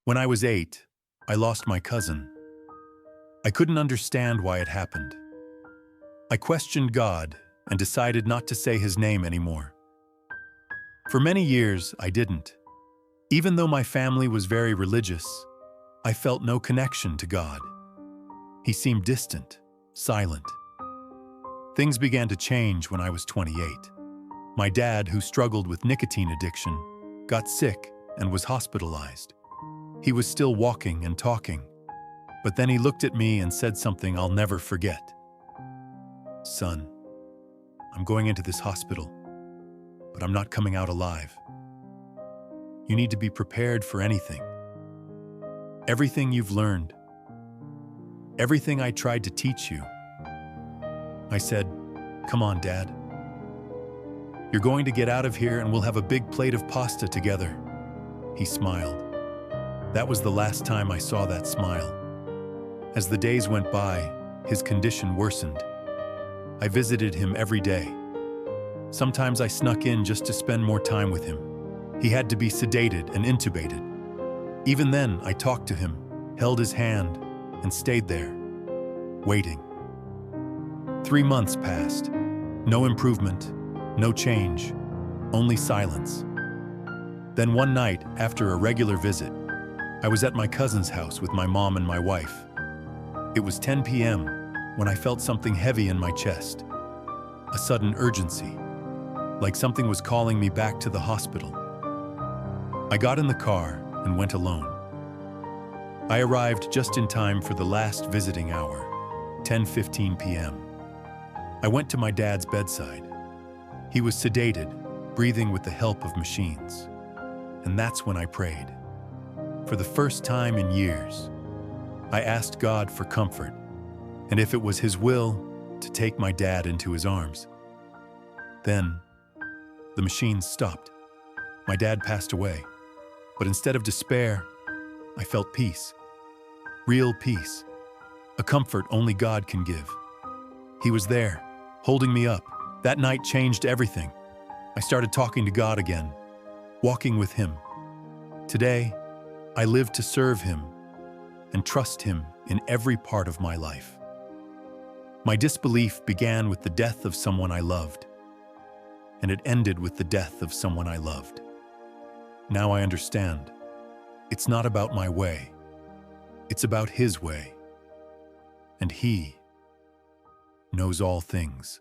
When I was 8, I lost my cousin. I couldn't understand why it happened. I questioned God and decided not to say his name anymore. For many years, I didn't. Even though my family was very religious, I felt no connection to God. He seemed distant, silent. Things began to change when I was 28. My dad, who struggled with nicotine addiction, got sick and was hospitalized. He was still walking and talking, but then he looked at me and said something I'll never forget. "Son, I'm going into this hospital, but I'm not coming out alive. You need to be prepared for anything. Everything you've learned, everything I tried to teach you." I said, "Come on, Dad. You're going to get out of here and we'll have a big plate of pasta together." He smiled. That was the last time I saw that smile. As the days went by, his condition worsened. I visited him every day. Sometimes I snuck in just to spend more time with him. He had to be sedated and intubated. Even then, I talked to him, held his hand, and stayed there, waiting. 3 months passed. No improvement, no change, only silence. Then one night, after a regular visit, I was at my cousin's house with my mom and my wife. It was 10 p.m. when I felt something heavy in my chest. A sudden urgency, like something was calling me back to the hospital. I got in the car and went alone. I arrived just in time for the last visiting hour, 10:15 p.m. I went to my dad's bedside. He was sedated, breathing with the help of machines. And that's when I prayed. For the first time in years, I asked God for comfort, and if it was his will, to take my dad into his arms. Then, the machines stopped. My dad passed away, but instead of despair, I felt peace. Real peace. A comfort only God can give. He was there, holding me up. That night changed everything. I started talking to God again, walking with him. Today, I live to serve him and trust him in every part of my life. My disbelief began with the death of someone I loved, and it ended with the death of someone I loved. Now I understand. It's not about my way. It's about his way. And he knows all things.